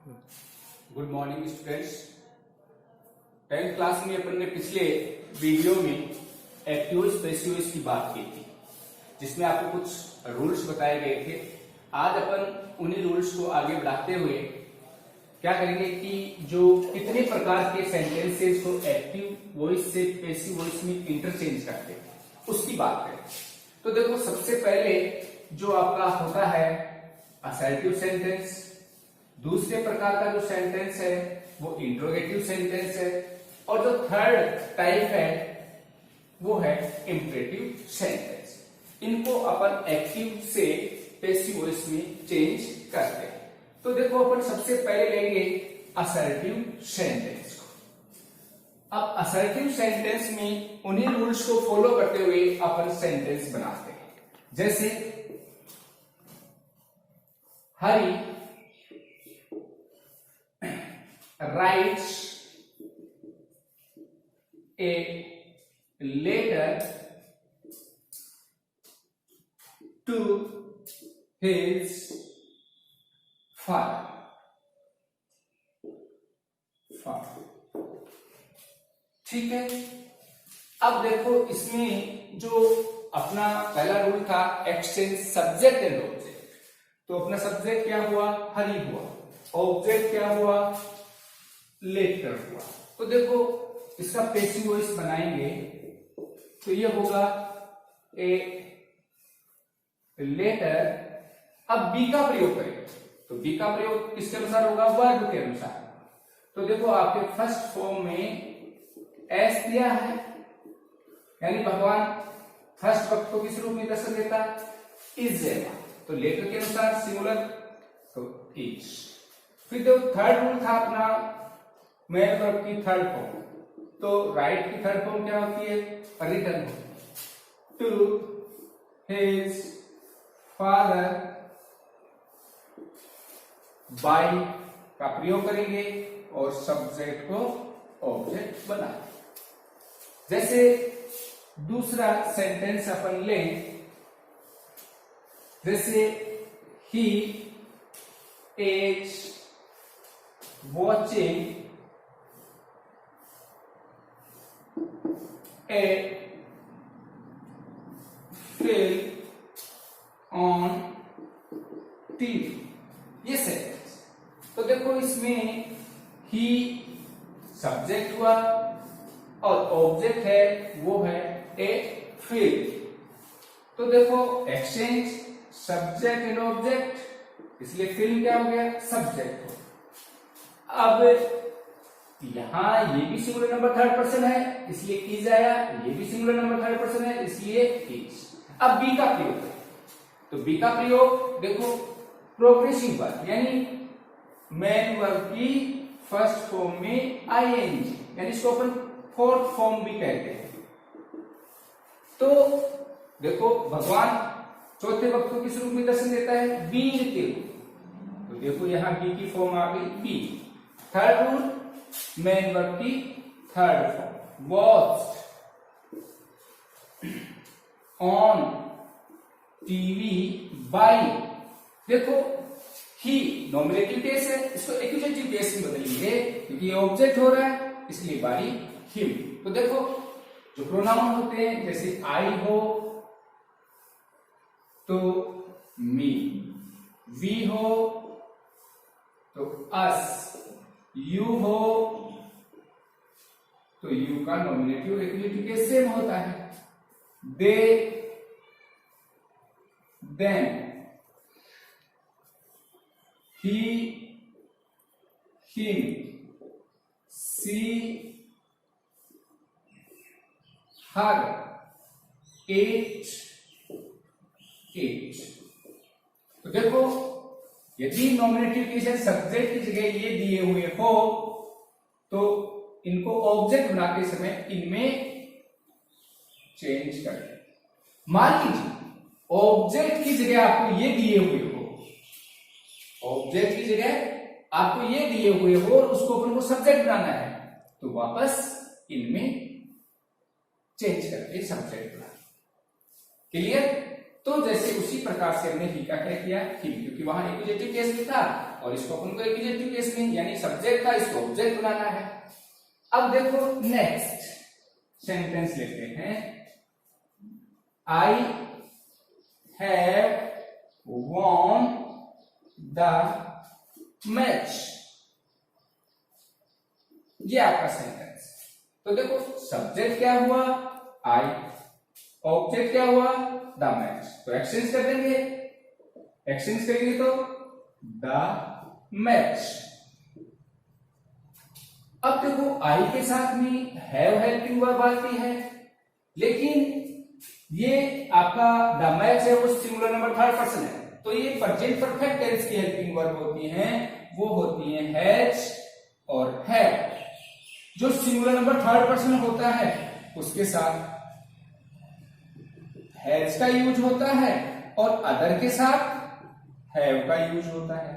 Good morning students. 10th class में अपन ने पिछले वीडियो में एक्टिव्स पैसिव्स की बात की थी, जिसमें आपको कुछ रूल्स बताए गए थे। आज अपन उन्हीं रूल्स को आगे बढ़ाते हुए क्या करेंगे कि जो कितने प्रकार के सेंटेंसेस को एक्टिव वॉइस से पैसिव वॉइस में इंटरचेंज करते हैं उसकी बात करें। तो देखो, सबसे पहले जो आपका होता है असर्टिव सेंटेंस, दूसरे प्रकार का जो सेंटेंस है वो इंट्रोगेटिव सेंटेंस है, और जो थर्ड टाइप है वो है इंपरेटिव सेंटेंस। इनको अपन एक्टिव से पैसिव वॉइस में चेंज करते हैं। तो देखो, अपन सबसे पहले लेंगे असर्टिव सेंटेंस को। अब असर्टिव सेंटेंस में उन्हीं रूल्स को फॉलो करते हुए अपन सेंटेंस बनाते हैं। जैसे हरी writes a letter to his father. ठीक है। अब देखो, इसमें जो अपना पहला रूल था एक्सचेंज सब्जेक्ट एंड ऑब्जेक्ट, तो अपना सब्जेक्ट क्या हुआ? हरी हुआ। ऑब्जेक्ट क्या हुआ? लेटर हुआ। तो देखो, इसका पैसिव वॉइस बनाएंगे तो ये होगा ए लेटर। अब बी का प्रयोग करें तो बी का प्रयोग किसके अनुसार होगा? वर्ब के अनुसार। तो देखो, आपके फर्स्ट फॉर्म में एस दिया है, यानी भगवान फर्स्ट वक्त को किस रूप में दर्शन देता? इज देगा। तो लेटर के अनुसार सिंगुलर तो इज। फिर जो थर्ड रूल था अपना मेन वर्ब की थर्ड फॉर्म, तो राइट की थर्ड फॉर्म क्या होती है? Return to his father by का प्रयोग करेंगे और सब्जेक्ट को ऑब्जेक्ट बना। जैसे दूसरा सेंटेंस अपन लें, जैसे he is watching a film on TV, ये सेंटेंस। तो देखो, इसमें ही सब्जेक्ट हुआ और ऑब्जेक्ट है वो है ए फिल्म। तो देखो, एक्सचेंज सब्जेक्ट एंड ऑब्जेक्ट, इसलिए फिल्म क्या हो गया? सब्जेक्ट हो। अब यहां ये भी सिंगुलर नंबर थर्ड पर्सन है, इसलिए इज आया। ये भी सिंगुलर नंबर थर्ड पर्सन है, इसलिए इज। अब बी का प्रयोग करें तो बी का प्रयोग देखो प्रोग्रेसिव वर्ब, यानी मेन वर्ब की फर्स्ट फॉर्म में आईएनजी, यानी इसको अपन फोर्थ फॉर्म भी कहते हैं। तो देखो, भगवान चौथे वक्त को किस रूप में दर्शन देता है? बीइंग के रूप। तो देखो, यहां बी की फॉर्म आ गई be. Third rule main verb की third form watched on TV by. देखो, ही नॉमिनेटिव केस है, इसको एक्यूजेटिव केस में बदलेंगे क्योंकि ये ऑब्जेक्ट हो रहा है, इसलिए बाय हिम। तो देखो, जो प्रोनाउन होते हैं, जैसे आई हो तो मी, वी हो तो अस, यू हो तो यू का नॉमिनेटिव एक्यूजेटिव केस सेम होता है। They, then, he, him, she, her, it, it. तो देखो, यदि नॉमिनेटिव केस सब्जेक्ट की जगह ये दिए हुए हो तो इनको ऑब्जेक्ट बनाते समय इनमें चेंज करें। मान लीजिए ऑब्जेक्ट की जगह आपको ये दिए हुए हो, ऑब्जेक्ट की जगह आपको ये दिए हुए हो और उसको अपन को सब्जेक्ट बनाना है, तो वापस इनमें चेंज करके सब्जेक्ट बना। क्लियर? तो जैसे उसी प्रकार से हमने ही का क्या किया, ही, क्योंकि वहां एक्यूजेटिव केस भी था और इसको अपन को एक्यूजेटिव केस में यानी सब्जेक्ट का इसको ऑब्जेक्ट बनाना है। अब देखो नेक्स्ट सेंटेंस लेते हैं। I have won the match, ये आपका सेंटेंस। तो देखो सब्जेक्ट क्या हुआ आई, ऑब्जेक्ट क्या हुआ द मैच, तो एक्सचेंज कर देंगे, एक्सचेंज करेंगे तो द मैच। अब देखो आई के साथ में हैव हेल्पिंग वर्ब आती है, लेकिन ये आपका द मैच है वो सिंगुलर नंबर थर्ड पर्सन है, तो ये प्रेजेंट परफेक्ट टेंस की हेल्पिंग वर्ब होती हैं, वो होती है हैज और हैव। जो सिंगुलर नंबर थर्ड पर्सन होता है उसके साथ हैज का यूज होता है और अदर के साथ हैव का यूज होता है।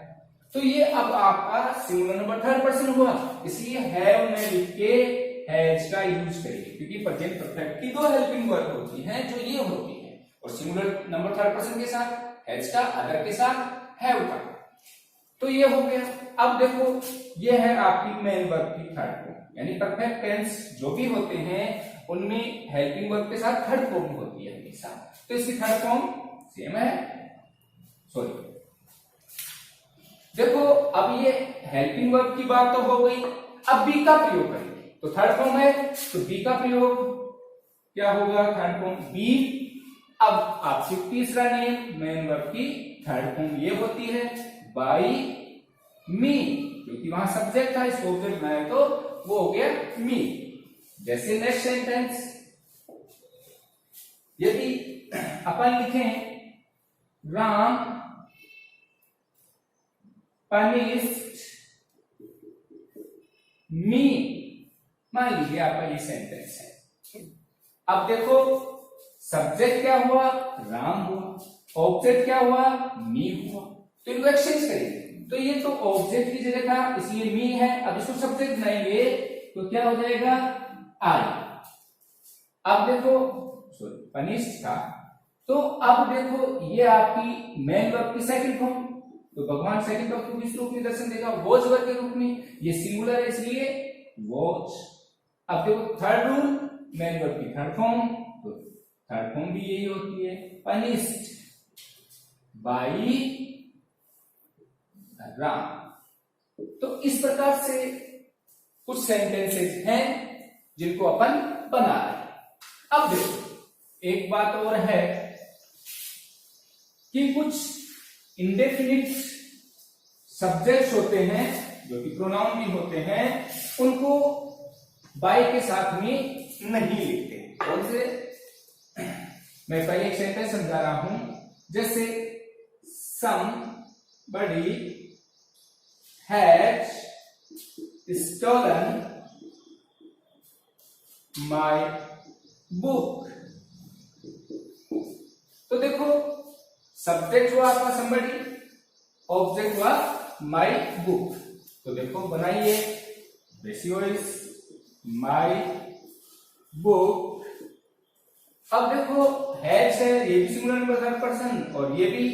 तो ये अब आपका सिंगुलर नंबर थर्ड पर्सन हुआ, इसलिए हैव में लिख के हैज का यूज करिए, क्योंकि प्रेजेंट परफेक्ट की दो हेल्पिंग वर्ब होती हैं जो ये होती है, और सिंगुलर नंबर थर्ड पर्सन के साथ हैज का, अदर के साथ हैव का। तो ये हो गया। अब देखो ये है आपकी मेन वर्ब की थर्ड फॉर्म, यानी परफेक्ट टेंस जो भी होते हैं उनमें हेल्पिंग वर्ब के साथ थर्ड फॉर्म होती है हमेशा। तो इसकी थर्ड फॉर्म सेम है, सॉरी देखो अब ये हेल्पिंग वर्ब की बात तो हो गई, अब बी का प्रयोग करेंगे। तो थर्ड फॉर्म है तो बी का प्रयोग क्या होगा, थर्ड फॉर्म बी। अब आपसे तीसरा नेम मेन वर्ब की थर्ड फॉर्म ये होती है बाय मी, क्योंकि वहां सब्जेक्ट था, इसको ऑब्जेक्ट बनाया तो वो हो गया मी। जैसे नेक्स्ट सेंटेंस यदि अपन लिखें राम पनिश्ड मी, मान लीजिए आपका ये सेंटेंस है। अब देखो सब्जेक्ट क्या हुआ राम हुआ, ऑब्जेक्ट क्या हुआ मी हुआ, तो इनको एक्सचेंज करेंगे। तो ये तो ऑब्जेक्ट की जगह था इसलिए मी है, अब इसको सब्जेक्ट बनाएंगे तो क्या हो जाएगा आई। अब देखो सॉरी पनिश्ड था, तो अब देखो ये आपकी मेन वर्ब की सेकंड फॉर्म, तो भगवान सेकंड वर्ब को किस रूप में दर्शन देगा, वॉच वर्ब के रूप में, ये सिंगुलर है इसलिए वॉच। अब देखो थर्ड रूल मेन वर्ब की थर्ड फॉर्म, तो थर्ड फॉर्म भी यही होती है पनिश्ड बाय राम। तो इस प्रकार से कुछ सेंटेंसेस हैं जिनको अपन बना रहे हैं। अब देखो एक बात और है कि कुछ इंडेफिनिट सब्जेक्ट्स होते हैं जो कि प्रोनाउन भी होते हैं, उनको बाय के साथ में नहीं लिखते। कौन से, मैं पहले एक सेंटेंस समझा रहा हूं, जैसे somebody has stolen my book। तो देखो सब्जेक्ट हुआ आपका somebody, ऑब्जेक्ट हुआ my book। तो देखो बनाइए रेशियो इज my book। अब देखो हैज है, ये भी सिंगुलर नंबर थर्ड पर्सन और ये भी,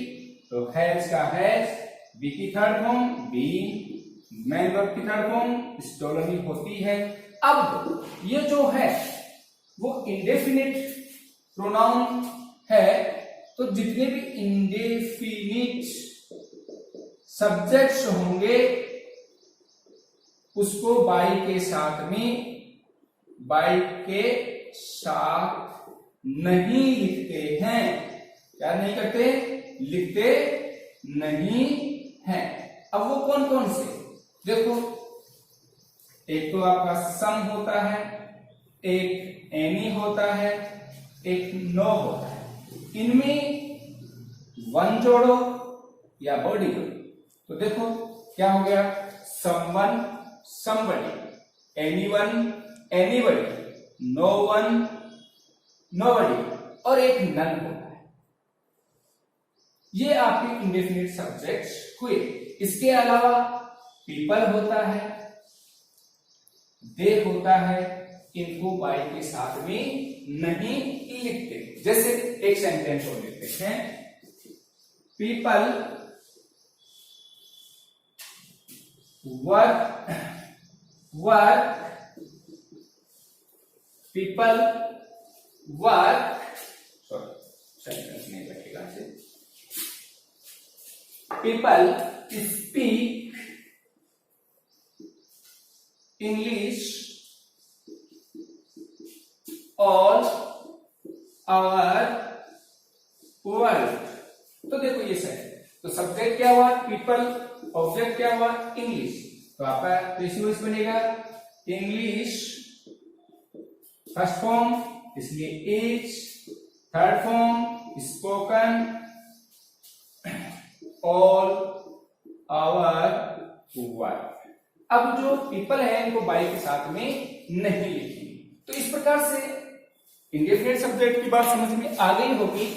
तो हैज का हैज, बी की third form be, main verb की थर्ड फॉर्म स्टोलन ही होती है। अब ये जो है वो इंडेफिनिट प्रोनाउन है, तो जितने भी इंडेफिनिट सब्जेक्ट्स होंगे उसको बाय के साथ में, बाय के साथ नहीं लिखते हैं। क्या नहीं करते, लिखते नहीं हैं। अब वो कौन कौन से, देखो एक तो आपका सम होता है, एक एनी होता है, एक नो होता है। इनमें वन जोड़ो या बॉडी जोड़ो, तो देखो क्या हो गया, someone somebody, anyone anybody, no one nobody और एक नन होता है। ये आपके इंडेफिनिट सब्जेक्ट्स हुए। इसके अलावा पीपल होता है, दे होता है, इनको बाय के साथ में नहीं लिखते। जैसे एक सेंटेंस और लिखते हैं, people work work, people work, sentence नहीं बैठेगा ऐसे, people speak English all our world. तो देखो ये सही, तो सब्जेक्ट क्या हुआ पीपल, ऑब्जेक्ट क्या हुआ इंग्लिश, तो आपका पैसिव बनेगा इंग्लिश, फर्स्ट फॉर्म इसलिए is, third form spoken all our work. अब जो पीपल है इनको बाई के साथ में नहीं लिखेंगे। तो इस प्रकार से इंडेफिनिट सब्जेक्ट की बात समझ में आ गई होगी,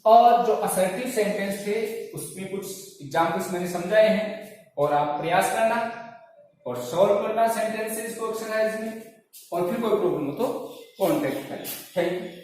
और जो असर्टिव सेंटेंस थे उसमें कुछ एग्जाम्पल्स मैंने समझाए हैं, और आप प्रयास करना और सॉल्व करना सेंटेंसेस को एक्सरसाइज में, और फिर कोई प्रॉब्लम हो तो कॉन्टेक्ट करें। Thank you.